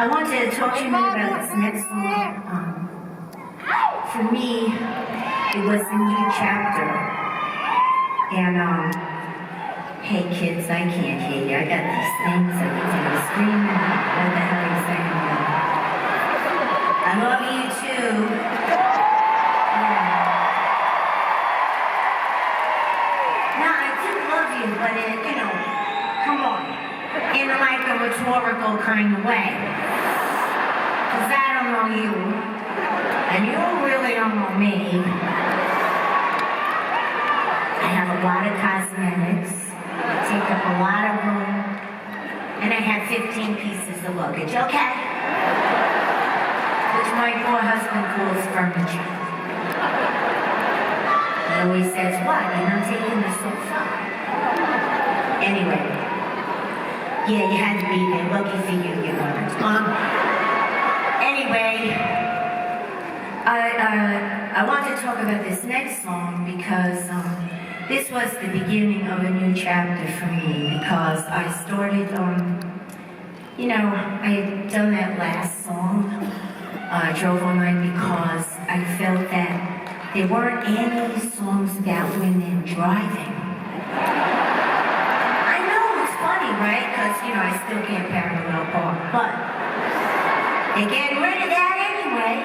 I want to talk to you about this next song. For me, it was a new chapter. And, hey kids, I can't hear you. I got these things that you scream. What the hell are you saying? I love you too. Yeah. No, I do love you, but come on. In like a rhetorical kind of way. Because I don't know you. And you really don't know me. I have a lot of cosmetics. I take up a lot of room. And I have 15 pieces of luggage, okay? Which my poor husband calls furniture. He always says, what? You're not taking this so far. Anyway. Yeah, you had to be there. Lucky for you, you weren't. Anyway, I want to talk about this next song because this was the beginning of a new chapter for me because I started, I had done that last song, Drove All Night, because I felt that there weren't any songs about women driving. Right? Because, I still can't parallel park. But they're getting rid of that anyway.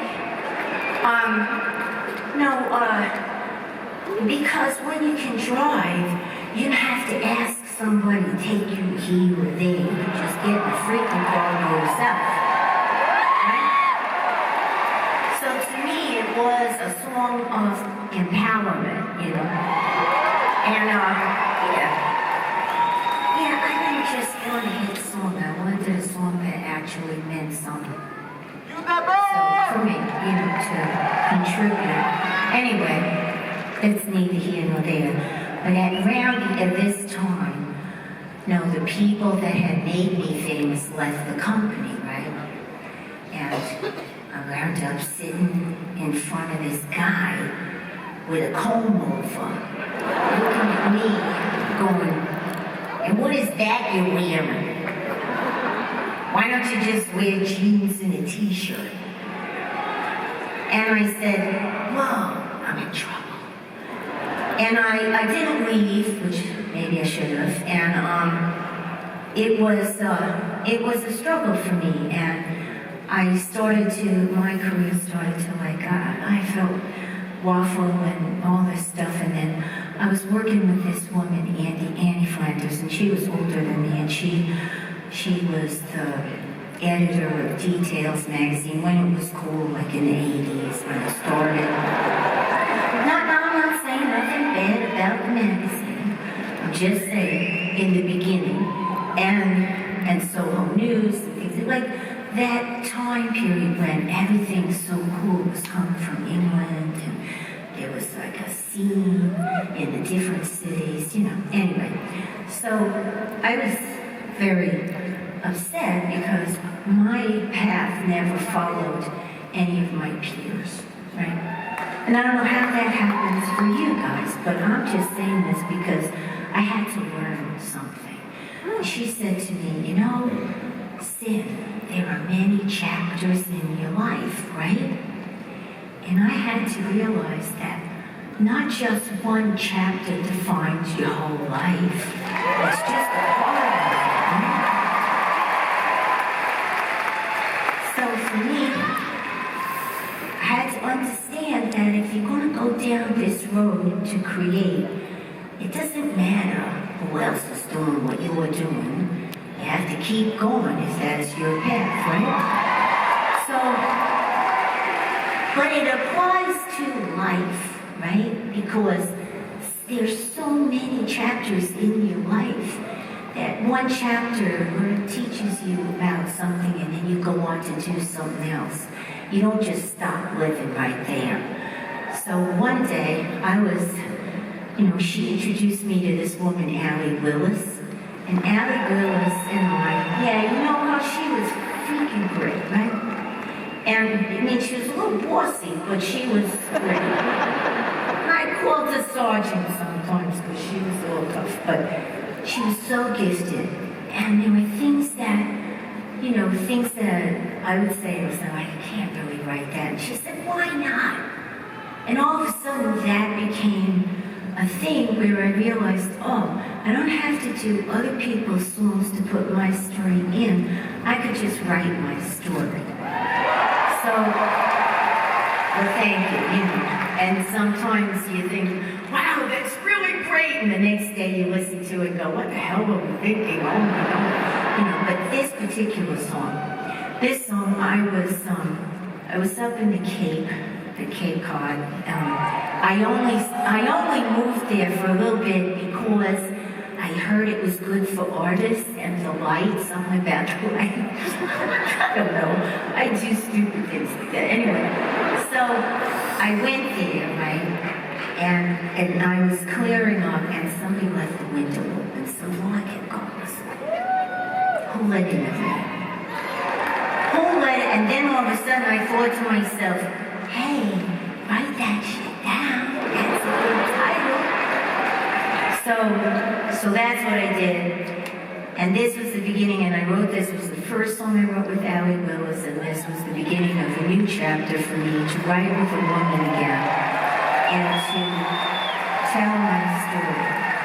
Because when you can drive, you don't have to ask somebody to take you here or there. You can just get in a freaking car by yourself. Right? So to me, it was a song of empowerment, And, yeah, I didn't just want a hit song. I wanted a song that actually meant something. So for me, to contribute. Anyway, it's neither here nor there. But at this time, the people that had made me famous left the company, right? And I wound up sitting in front of this guy with a comb over, looking at me, going, and what is that you're wearing? Why don't you just wear jeans and a t-shirt? And I said, whoa, I'm in trouble. And I didn't leave, which maybe I should have, and it was a struggle for me, and my career started to I felt waffle and all this stuff, and then I was working with this woman, Annie Flanders, and she was older than me, and she was the editor of Details magazine when it was cool, like in the 80s when it started. I'm not saying nothing bad about the magazine. I'm just saying, in the beginning, and Soho News, and things like that time period when everything so cool was coming from England, and there was like a scene in the different cities, Anyway, so I was very upset because my path never followed any of my peers, right? And I don't know how that happens for you guys, but I'm just saying this because I had to learn something. She said to me, Sin, there are many chapters in your life, right? And I had to realize that not just one chapter defines your whole life. It's just a part of it, right? So for me, I had to understand that if you're going to go down this road to create, it doesn't matter who else is doing what you're doing. You have to keep going if that's your path, right? But it applies to life, right? Because there's so many chapters in your life that one chapter teaches you about something and then you go on to do something else. You don't just stop living right there. So one day, she introduced me to this woman, Allee Willis. And Allee Willis and how she was freaking great, right? And, she was a little bossy, but she was great. I called her sergeant sometimes because she was a little tough, but she was so gifted. And there were things that things that I would say to myself, I can't really write that. And she said, why not? And all of a sudden that became a thing where I realized, I don't have to do other people's songs to put my story in. I could just write my story. So, well, thank you, And sometimes you think, wow, that's really great. And the next day you listen to it and go, what the hell were we thinking? Oh my God. But this particular song, I was up in the Cape Cod. I only moved there for a little bit because I heard it was good for artists and the light, something about the light. I don't know. I do stupid things like that. Anyway, so I went there, right? And I was clearing up and somebody left the window open. So all I kept going was, who let in the rain? Who let it? And then all of a sudden I thought to myself, hey, write that shit down. That's a good title. So that's what I did. And this was the beginning, and I wrote this. It was the first song I wrote with Allee Willis, and this was the beginning of a new chapter for me to write with a woman again and to tell my story.